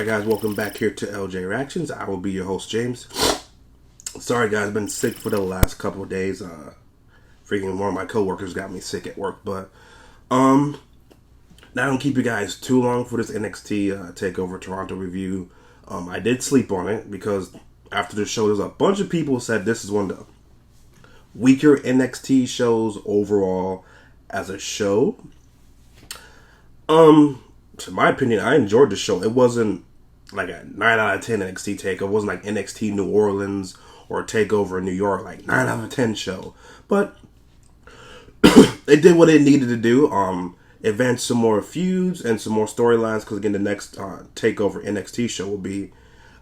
Alright guys, welcome back here to LJ Reactions. I will be your host, James. Sorry guys, I've been sick for the last couple of days. Freaking one of my coworkers got me sick at work, but now I don't keep you guys too long for this NXT Takeover Toronto review. I did sleep on it because after the show, there's a bunch of people who said this is one of the weaker NXT shows overall as a show. To my opinion, I enjoyed the show. It wasn't like a 9 out of 10 NXT Takeover. It wasn't like NXT New Orleans or Takeover in New York, like 9 out of 10 show. But it did what it needed to do. Advance some more feuds and some more storylines. Because again, the next Takeover NXT show will be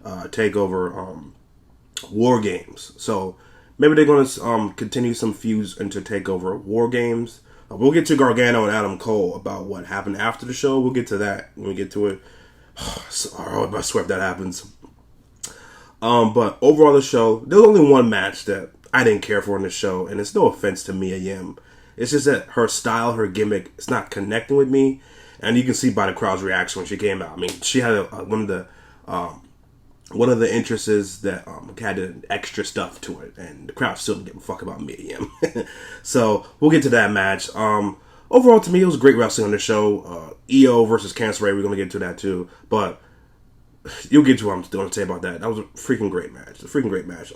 Takeover War Games. So maybe they're going to continue some feuds into Takeover War Games. We'll get to Gargano and Adam Cole about what happened after the show. We'll get to that when we get to it. I swear if that happens. But overall the show, there's only one match that I didn't care for in the show, and it's no offense to Mia Yim. It's just that her style, her gimmick, it's not connecting with me, and you can see by the crowd's reaction when she came out. I mean, she had one of the entrances that had extra stuff to it, and the crowd still didn't give a fuck about Mia Yim. So we'll get to that match. Overall, to me, it was great wrestling on the show. EO versus Cancer Ray, we're gonna get to that too, but you'll get to what I'm going to say about that. That was a freaking great match.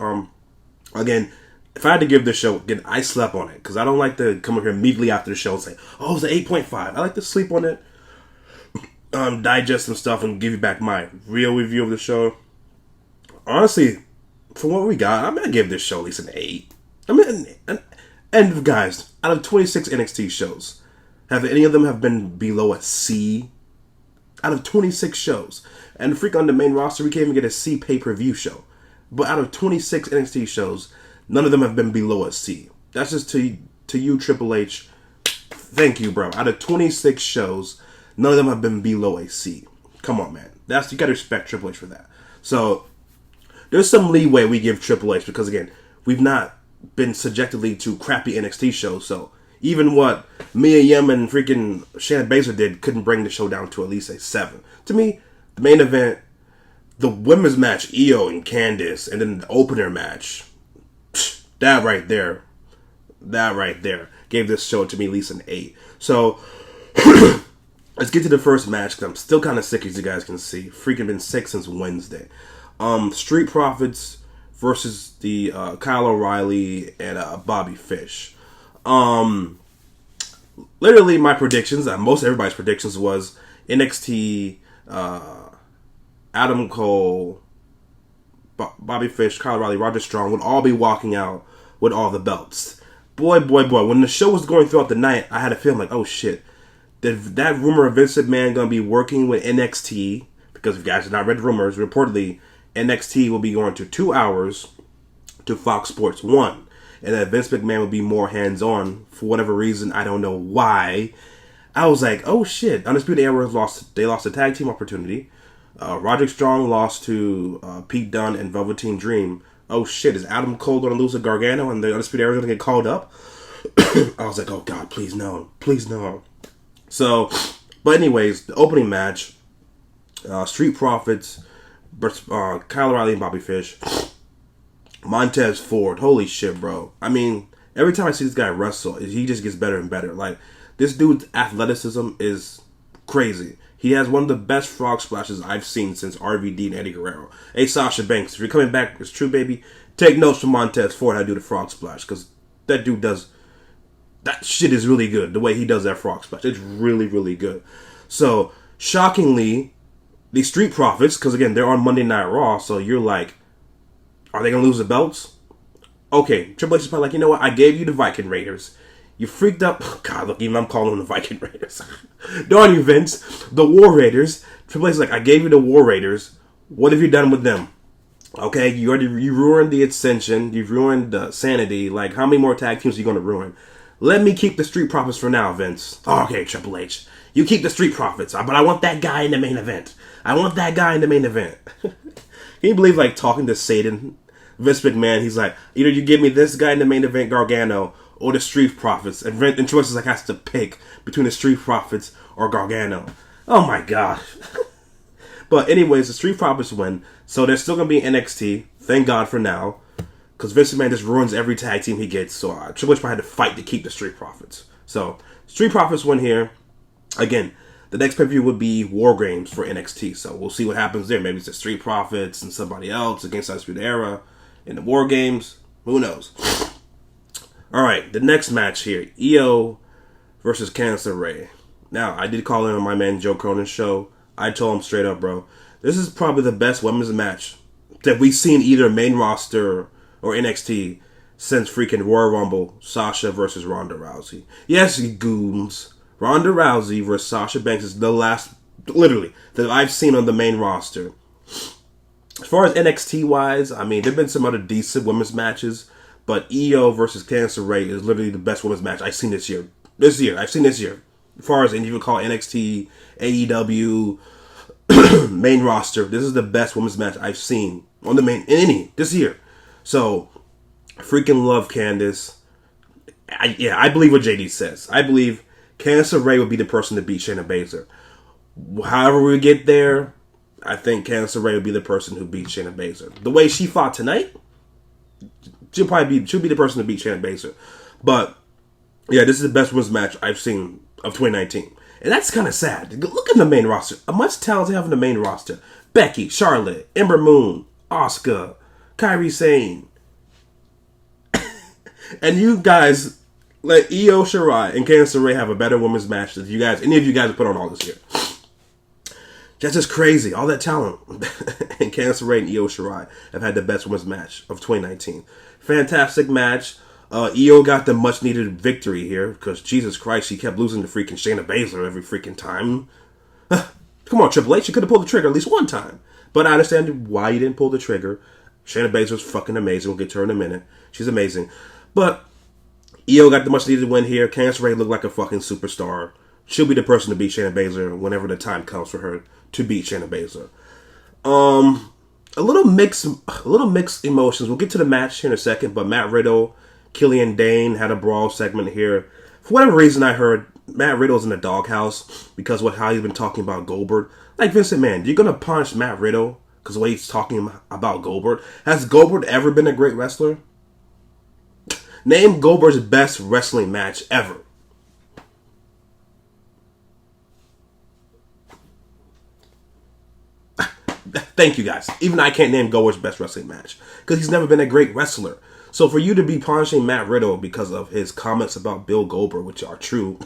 Again, if I had to give this show, again, I slept on it because I don't like to come up here immediately after the show and say, "Oh, it's an 8.5." I like to sleep on it, digest some stuff, and give you back my real review of the show. Honestly, for what we got, I'm going to give this show at least an 8. I mean, and guys, out of 26 NXT shows, have any of them have been below a C? Out of 26 shows. And freak on the main roster, we can't even get a C pay-per-view show. But out of 26 NXT shows, none of them have been below a C. That's just to you, Triple H. Thank you, bro. Out of 26 shows, none of them have been below a C. Come on, man. You got to respect Triple H for that. So there's some leeway we give Triple H because, again, we've not been subjectively to crappy NXT shows. So even what Mia Yim and freaking Shayna Baszler did couldn't bring the show down to at least a 7. To me, the main event, the women's match, Io and Candice, and then the opener match, that right there gave this show to me at least an 8. So let's get to the first match because I'm still kind of sick, as you guys can see. Freaking been sick since Wednesday. Street Profits versus the Kyle O'Reilly and Bobby Fish. Literally my predictions, most everybody's predictions was NXT, Adam Cole, Bobby Fish, Kyle O'Reilly, Roger Strong would all be walking out with all the belts. Boy. When the show was going throughout the night, I had a feeling like, oh shit, that rumor of Vince McMahon going to be working with NXT, because if you guys have not read rumors, reportedly NXT will be going to 2 hours to Fox Sports 1. And that Vince McMahon will be more hands-on for whatever reason. I don't know why. I was like, oh shit. Undisputed Era lost the tag team opportunity. Roderick Strong lost to Pete Dunne and Velveteen Dream. Oh shit, is Adam Cole going to lose to Gargano and the Undisputed Era going to get called up? I was like, oh god, please no. Please no. So, but anyways, the opening match, Street Profits, Kyle O'Reilly and Bobby Fish. Montez Ford, holy shit, bro. I mean, every time I see this guy wrestle, he just gets better and better. Like, this dude's athleticism is crazy. He has one of the best frog splashes I've seen since RVD and Eddie Guerrero. Hey, Sasha Banks, if you're coming back, it's true, baby. Take notes from Montez Ford how to do the frog splash, because that dude does... That shit is really good, the way he does that frog splash. It's really, really good. So, shockingly, the Street Profits, because again, they're on Monday Night Raw, so you're like, are they going to lose the belts? Okay, Triple H is probably like, you know what, I gave you the Viking Raiders. You freaked up. God, look, even I'm calling them the Viking Raiders. Darn you, Vince. The War Raiders. Triple H is like, I gave you the War Raiders. What have you done with them? Okay, you ruined the Ascension. You've ruined the Sanity. Like, how many more tag teams are you going to ruin? Let me keep the Street Profits for now, Vince. Okay, Triple H. You keep the Street Profits, but I want that guy in the main event. Can you believe, like, talking to Satan, Vince McMahon, he's like, either you give me this guy in the main event, Gargano, or the Street Profits. And Triple H is like, has to pick between the Street Profits or Gargano. Oh my god. But anyways, the Street Profits win. So they're still going to be in NXT. Thank God for now. Because Vince McMahon just ruins every tag team he gets. So Triple H probably had to fight to keep the Street Profits. So Street Profits win here. Again, the next pay-per-view would be War Games for NXT. So we'll see what happens there. Maybe it's the Street Profits and somebody else against Undisputed Era in the War Games. Who knows? Alright, the next match here. EO versus Candice LeRae. Now, I did call in on my man Joe Cronin's show. I told him straight up, bro, this is probably the best women's match that we've seen either main roster or NXT since freaking Royal Rumble, Sasha versus Ronda Rousey. Yes, you goons. Ronda Rousey versus Sasha Banks is the last, literally, that I've seen on the main roster. As far as NXT-wise, I mean, there have been some other decent women's matches, but EO versus Candice LeRae is literally the best women's match I've seen this year. I've seen this year. As far as, and you would call NXT, AEW, main roster, this is the best women's match I've seen on the main, this year. So, freaking love Candice. I believe what JD says. I believe Candice LeRae would be the person to beat Shayna Baszler. However we get there, I think Candice LeRae would be the person who beats Shayna Baszler. The way she fought tonight, she'll be the person to beat Shayna Baszler. But, yeah, this is the best women's match I've seen of 2019. And that's kind of sad. Look at the main roster. How much talent they have in the main roster. Becky, Charlotte, Ember Moon, Asuka, Kairi Sane. And you guys let Io Shirai and Candice LeRae have a better women's match than any of you guys have put on all this year. That's just crazy. All that talent. And Candice LeRae and Io Shirai have had the best women's match of 2019. Fantastic match. Io got the much needed victory here because Jesus Christ, she kept losing to freaking Shayna Baszler every freaking time. Come on, Triple H, you could have pulled the trigger at least one time. But I understand why you didn't pull the trigger. Shayna Baszler's fucking amazing. We'll get to her in a minute. She's amazing. But Io got the much needed win here. Candice LeRae looked like a fucking superstar. She'll be the person to beat Shayna Baszler whenever the time comes for her to beat Shayna Baszler. A little mixed emotions. We'll get to the match here in a second, but Matt Riddle, Killian Dane had a brawl segment here. For whatever reason, I heard Matt Riddle's in the doghouse because of how he's been talking about Goldberg. Like, Vincent, man, you're going to punish Matt Riddle because of the way he's talking about Goldberg? Has Goldberg ever been a great wrestler? Name Goldberg's best wrestling match ever. Thank you, guys. Even I can't name Goldberg's best wrestling match because he's never been a great wrestler. So for you to be punishing Matt Riddle because of his comments about Bill Goldberg, which are true,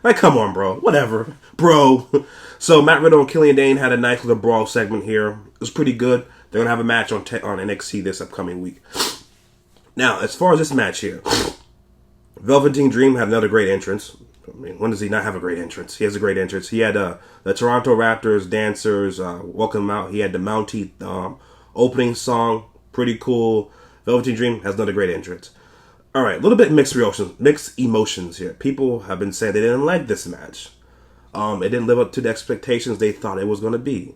like, come on, bro. Whatever, bro. So Matt Riddle and Killian Dane had a nice little brawl segment here. It was pretty good. They're going to have a match on NXT this upcoming week. Now, as far as this match here, Velveteen Dream had another great entrance. I mean, when does he not have a great entrance? He has a great entrance. He had the Toronto Raptors dancers welcome him out. He had the Mountie opening song. Pretty cool. Velveteen Dream has another great entrance. All right, a little bit mixed emotions here. People have been saying they didn't like this match. It didn't live up to the expectations they thought it was going to be.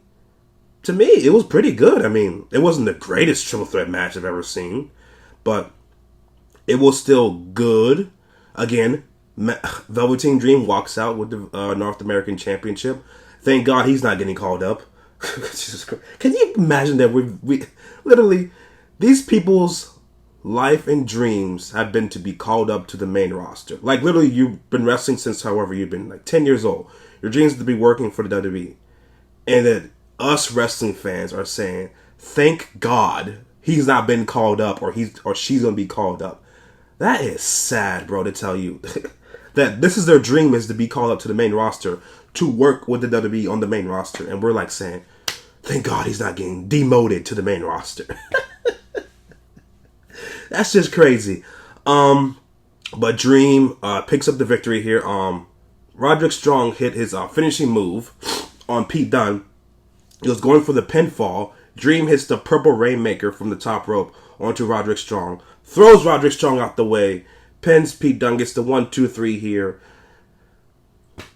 To me, it was pretty good. I mean, it wasn't the greatest triple threat match I've ever seen, but it was still good. Again, Velveteen Dream walks out with the North American Championship. Thank God he's not getting called up. Jesus Christ. Can you imagine that we literally, these people's life and dreams have been to be called up to the main roster. Like, literally, you've been wrestling since however you've been, like 10 years old. Your dreams to be working for the WWE. And that us wrestling fans are saying, thank God he's not been called up or she's going to be called up. That is sad, bro, to tell you. That this is their dream, is to be called up to the main roster to work with the WWE on the main roster. And we're like saying, thank God he's not getting demoted to the main roster. That's just crazy. But Dream picks up the victory here. Roderick Strong hit his finishing move on Pete Dunne. He was going for the pinfall. Dream hits the Purple Rainmaker from the top rope onto Roderick Strong. Throws Roderick Strong out the way. Pins Pete Dunne, gets the 1-2-3 here.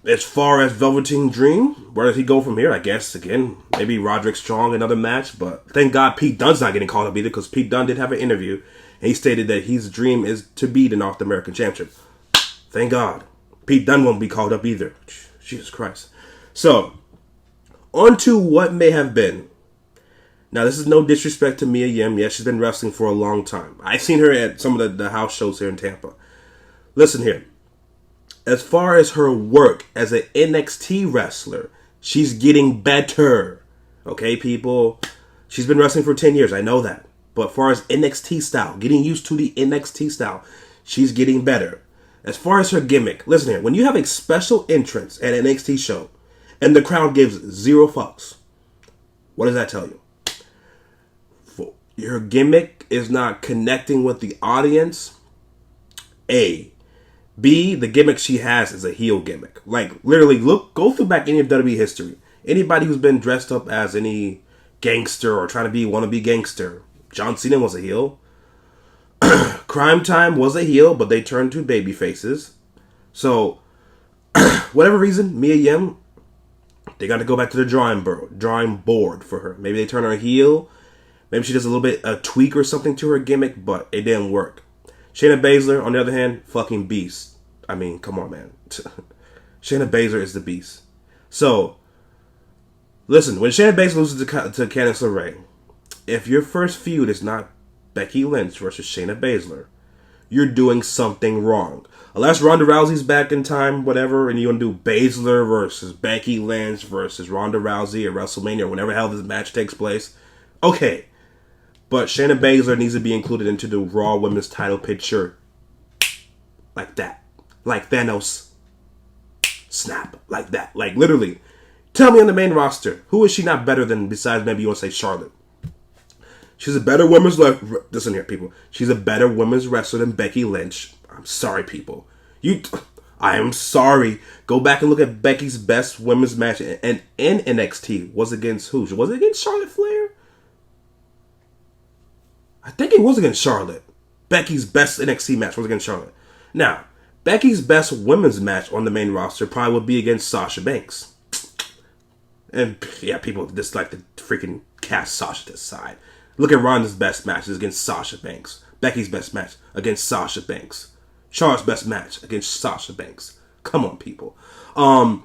As far as Velveteen Dream, where does he go from here? I guess, again, maybe Roderick Strong, another match. But thank God Pete Dunne's not getting called up either, because Pete Dunne did have an interview. And he stated that his dream is to be the North American Championship. Thank God. Pete Dunne won't be called up either. Jesus Christ. So, On to what may have been. Now, this is no disrespect to Mia Yim. Yes, she's been wrestling for a long time. I've seen her at some of the house shows here in Tampa. Listen here. As far as her work as an NXT wrestler, she's getting better. Okay, people? She's been wrestling for 10 years. I know that. But as far as NXT style, getting used to the NXT style, she's getting better. As far as her gimmick, listen here. When you have a special entrance at an NXT show and the crowd gives zero fucks, what does that tell you? Her gimmick is not connecting with the audience. A. B. The gimmick she has is a heel gimmick. Like, literally, go through back any of WWE history. Anybody who's been dressed up as any gangster or trying to be wannabe gangster. John Cena was a heel. Crime Time was a heel, but they turned to baby faces. So, whatever reason, Mia Yim, they got to go back to the drawing board for her. Maybe they turn her heel. Maybe she does a little bit a tweak or something to her gimmick, but it didn't work. Shayna Baszler, on the other hand, fucking beast. I mean, come on, man. Shayna Baszler is the beast. So, listen, when Shayna Baszler loses to Candice LeRae, if your first feud is not Becky Lynch versus Shayna Baszler, you're doing something wrong. Unless Ronda Rousey's back in time, whatever, and you want to do Baszler versus Becky Lynch versus Ronda Rousey at WrestleMania or whenever the hell this match takes place, okay. But Shayna Baszler needs to be included into the Raw Women's title picture. Like that. Like Thanos. Snap. Like that. Like literally. Tell me on the main roster, who is she not better than besides maybe you want to say Charlotte? She's a better women's... Listen here, people. She's a better women's wrestler than Becky Lynch. I'm sorry, people. I am sorry. Go back and look at Becky's best women's match in NXT. Was against who? Was it against Charlotte Flair? I think it was against Charlotte. Becky's best NXT match was against Charlotte. Now, Becky's best women's match on the main roster probably would be against Sasha Banks. And yeah, people just like to freaking cast Sasha to the side. Look at Ronda's best matches against Sasha Banks. Becky's best match against Sasha Banks. Charlotte's best match against Sasha Banks. Come on, people. Shayna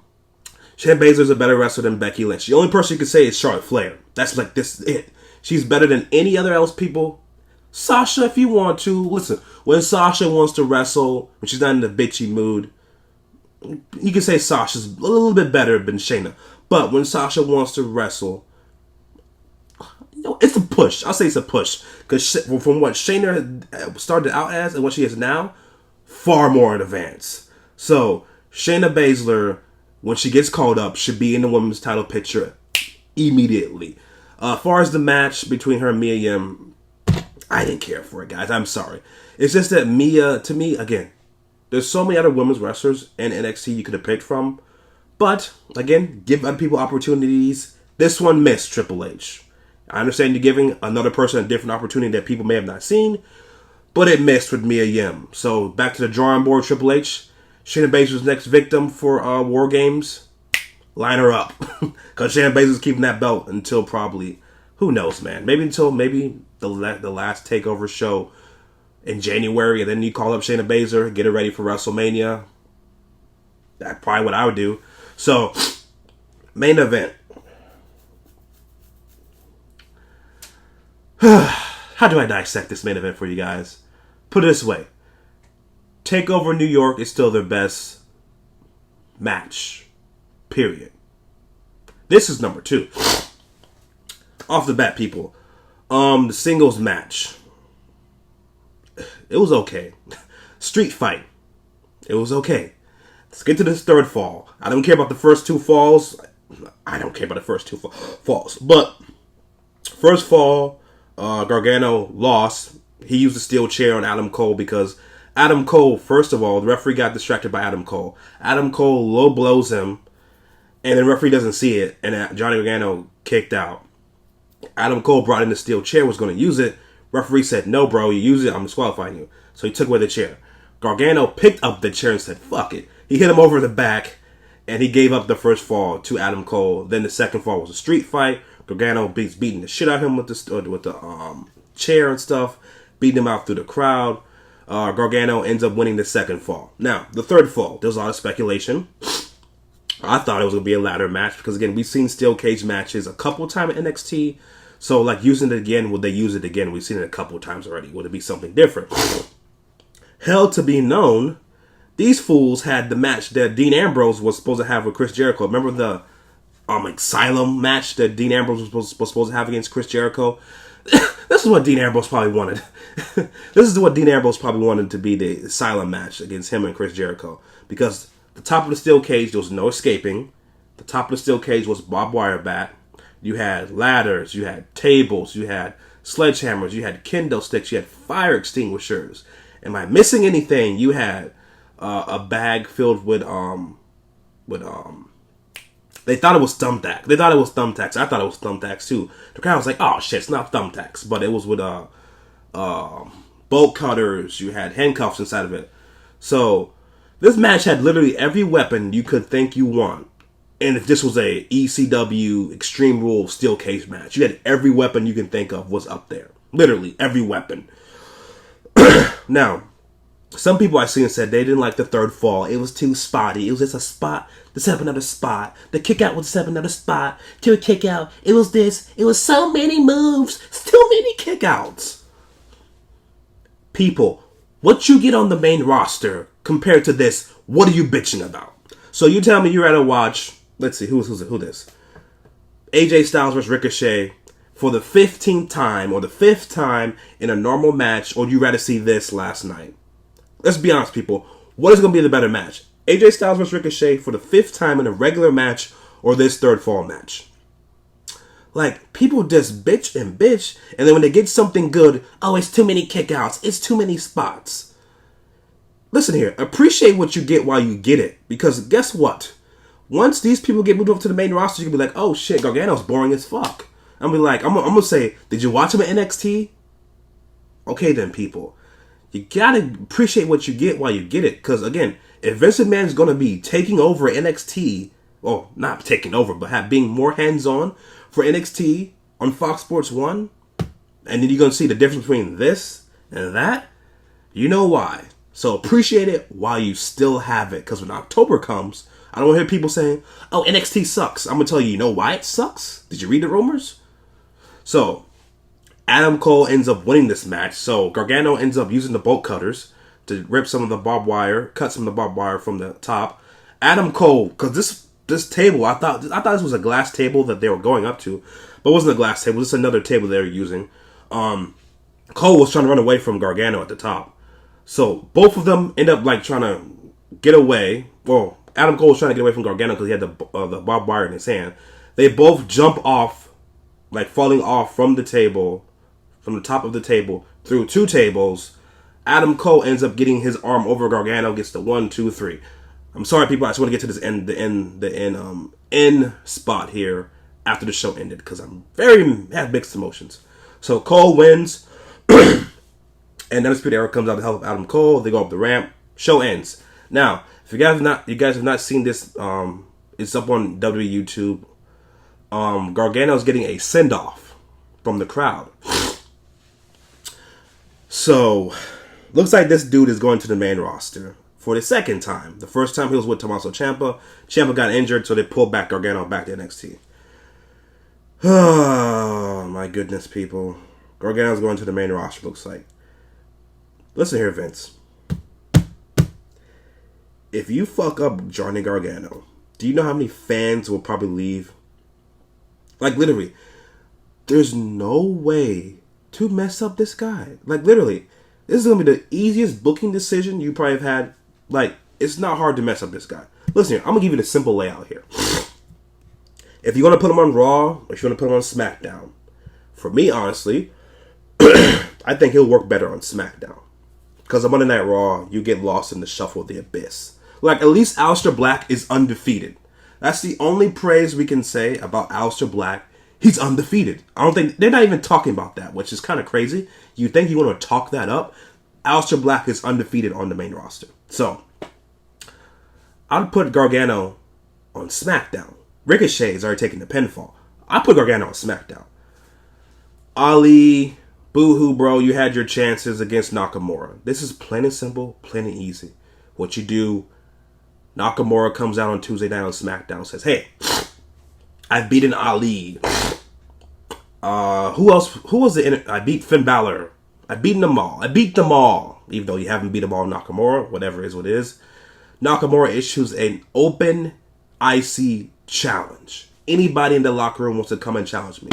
Baszler's a better wrestler than Becky Lynch. The only person you can say is Charlotte Flair. That's like this it. She's better than any other else, people. Sasha, if you want to. Listen, when Sasha wants to wrestle, when she's not in the bitchy mood, you can say Sasha's a little bit better than Shayna. But when Sasha wants to wrestle, it's a push. I'll say it's a push. Because from what Shayna started out as and what she is now, far more in advance. So, Shayna Baszler, when she gets called up, should be in the women's title picture immediately. As far as the match between her and Mia Yim, I didn't care for it, guys. I'm sorry. It's just that Mia, to me, again, there's so many other women's wrestlers in NXT you could have picked from. But, again, give other people opportunities. This one missed Triple H. I understand you're giving another person a different opportunity that people may have not seen, but it missed with Mia Yim. So, back to the drawing board, Triple H. Shayna Baszler's next victim for War Games. Line her up. Because Shayna Baszler's keeping that belt until probably, who knows, man. Maybe until the last TakeOver show in January. And then you call up Shayna Baszler, get her ready for WrestleMania. That's probably what I would do. So, main event. How do I dissect this main event for you guys? Put it this way. TakeOver New York is still their best match. Period. This is number 2. Off the bat, people. The singles match. It was okay. Street fight. It was okay. Let's get to this third fall. I don't care about the first 2 falls. I don't care about the first 2 falls. But, first fall, Gargano lost. He used a steel chair on Adam Cole because Adam Cole, first of all, the referee got distracted by Adam Cole. Adam Cole low blows him, and the referee doesn't see it, and Johnny Gargano kicked out. Adam Cole brought in the steel chair, was going to use it. Referee said, no, bro, you use it, I'm disqualifying you. So he took away the chair. Gargano picked up the chair and said, fuck it. He hit him over the back, and he gave up the first fall to Adam Cole. Then the second fall was a street fight. Gargano beating the shit out of him with the chair and stuff, beating him out through the crowd. Gargano ends up winning the second fall. Now, the third fall, there's a lot of speculation. I thought it was going to be a ladder match because, again, we've seen steel cage matches a couple of times in NXT. So, like, using it again, would they use it again? We've seen it a couple of times already. Would it be something different? Hell to be known, these fools had the match that Dean Ambrose was supposed to have with Chris Jericho. Remember the Asylum match that Dean Ambrose was supposed to have against Chris Jericho? This is what Dean Ambrose probably wanted. This is what Dean Ambrose probably wanted to be the Asylum match against him and Chris Jericho. Because the top of the steel cage, there was no escaping. The top of the steel cage was barbed wire bat. You had ladders, you had tables, you had sledgehammers, you had kendo sticks, you had fire extinguishers. Am I missing anything? You had a bag filled with they thought it was thumbtacks. They thought it was thumbtacks. I thought it was thumbtacks too. The crowd was like, "Oh shit, it's not thumbtacks," but it was with bolt cutters. You had handcuffs inside of it. So this match had literally every weapon you could think you want. And if this was a ECW Extreme Rules steel cage match, you had every weapon you can think of was up there. Literally every weapon. Now, some people I've seen said they didn't like the third fall. It was too spotty. It was just a spot to set up another spot. The kick out was to set up another spot to a kick out. It was this. It was so many moves. Too many kick outs. People, what you get on the main roster compared to this, what are you bitching about? So you tell me you're at a watch. Let's see, who this? AJ Styles versus Ricochet for the 15th time or the 5th time in a normal match, or you rather see this last night? Let's be honest, people. What is going to be the better match? AJ Styles versus Ricochet for the 5th time in a regular match, or this third fall match? Like, people just bitch, and then when they get something good, oh, it's too many kickouts, it's too many spots. Listen here, appreciate what you get while you get it, because guess what? Once these people get moved over to the main roster, you can be like, oh shit, Gargano's boring as fuck. I'm gonna say, did you watch him at NXT? Okay then, people. You gotta appreciate what you get while you get it. Because again, if Vince McMahon's gonna be taking over NXT, well, not taking over, but being more hands-on for NXT on Fox Sports 1, and then you're gonna see the difference between this and that, you know why. So appreciate it while you still have it. Because when October comes, I don't want to hear people saying, oh, NXT sucks. I'm going to tell you, you know why it sucks? Did you read the rumors? So, Adam Cole ends up winning this match. So, Gargano ends up using the bolt cutters to rip some of the barbed wire, cut some of the barbed wire from the top. Adam Cole, because this table, I thought this was a glass table that they were going up to, but it wasn't a glass table. This is another table they were using. Cole was trying to run away from Gargano at the top. So, both of them end up like trying to get away. Well, Adam Cole was trying to get away from Gargano because he had the barbed wire in his hand. They both jump off, like falling off from the table, from the top of the table, through 2 tables. Adam Cole ends up getting his arm over Gargano, gets the 1, 2, 3. I'm sorry, people. I just want to get to this end spot here after the show ended because have mixed emotions. So Cole wins, and Undisputed Era comes out to help Adam Cole. They go up the ramp. Show ends. Now, if you guys have not seen this, it's up on WWE YouTube. Gargano's getting a send-off from the crowd. So, looks like this dude is going to the main roster for the 2nd time. The first time he was with Tommaso Ciampa. Ciampa got injured, so they pulled back Gargano back to NXT. Oh, my goodness, people. Gargano's going to the main roster, looks like. Listen here, Vince. If you fuck up Johnny Gargano, do you know how many fans will probably leave? Like, literally, there's no way to mess up this guy. Like, literally, this is going to be the easiest booking decision you probably have had. Like, it's not hard to mess up this guy. Listen here, I'm going to give you the simple layout here. If you want to put him on Raw, or if you want to put him on SmackDown, for me, honestly, I think he'll work better on SmackDown. Because on Monday Night Raw, you get lost in the shuffle of the abyss. Like, at least Aleister Black is undefeated. That's the only praise we can say about Aleister Black. He's undefeated. I don't think... They're not even talking about that, which is kind of crazy. You think you want to talk that up? Aleister Black is undefeated on the main roster. So, I'd put Gargano on SmackDown. Ricochet is already taking the pinfall. I put Gargano on SmackDown. Ali, boo-hoo, bro. You had your chances against Nakamura. This is plain and simple, plain and easy. What you do... Nakamura comes out on Tuesday night on SmackDown, says, hey, I've beaten Ali. Who else? Who was it? I beat Finn Balor. I've beaten them all. I beat them all. Even though you haven't beat them all, Nakamura. Whatever is what it is. Nakamura issues an open IC challenge. Anybody in the locker room wants to come and challenge me.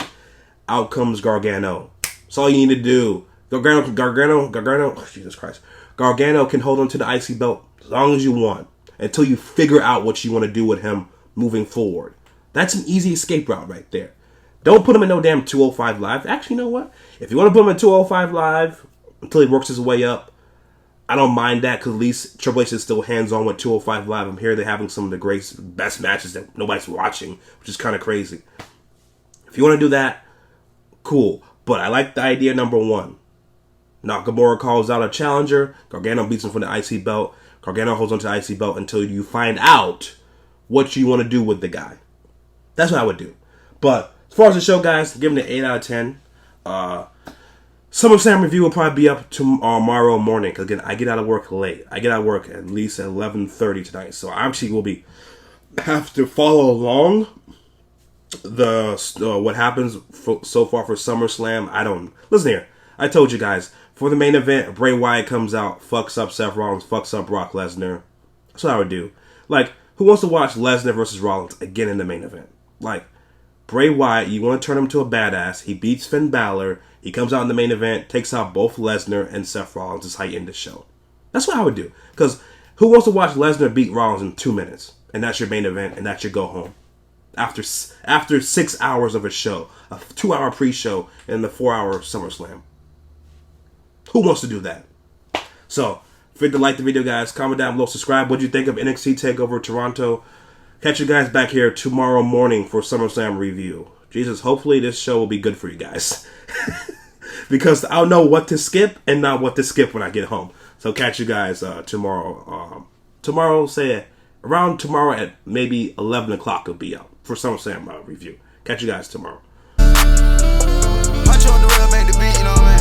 Out comes Gargano. That's all you need to do. Gargano, oh, Jesus Christ. Gargano can hold on to the IC belt as long as you want. Until you figure out what you want to do with him moving forward. That's an easy escape route right there. Don't put him in no damn 205 Live. Actually, you know what? If you want to put him in 205 Live until he works his way up, I don't mind that because at least Triple H is still hands-on with 205 Live. I'm here they're having some of the best matches that nobody's watching, which is kind of crazy. If you want to do that, cool. But I like the idea number one. Nakamura calls out a challenger. Gargano beats him for the IC belt. Gargano holds on to the IC belt until you find out what you want to do with the guy. That's what I would do. But as far as the show, guys, give it an 8 out of 10. SummerSlam review will probably be up tomorrow morning because again, I get out of work late. I get out of work at least at 11:30 tonight, so I actually will have to follow along what happens so far for SummerSlam. Listen here. I told you guys for the main event, Bray Wyatt comes out, fucks up Seth Rollins, fucks up Brock Lesnar. That's what I would do. Like, who wants to watch Lesnar versus Rollins again in the main event? Like, Bray Wyatt, you want to turn him to a badass. He beats Finn Balor. He comes out in the main event, takes out both Lesnar and Seth Rollins. Is how you end the show. That's what I would do. Because who wants to watch Lesnar beat Rollins in 2 minutes? And that's your main event, and that's your go home. After 6 hours of a show, a 2-hour pre-show, and the 4-hour SummerSlam. Who wants to do that? So, forget to like the video, guys. Comment down below. Subscribe. What do you think of NXT Takeover Toronto? Catch you guys back here tomorrow morning for SummerSlam review. Jesus, hopefully this show will be good for you guys. Because I'll know what to skip and not what to skip when I get home. So catch you guys tomorrow. Tomorrow, say around tomorrow at maybe 11 o'clock it'll be out for SummerSlam review. Catch you guys tomorrow. Punch on the rail, make the beat, you know what I mean?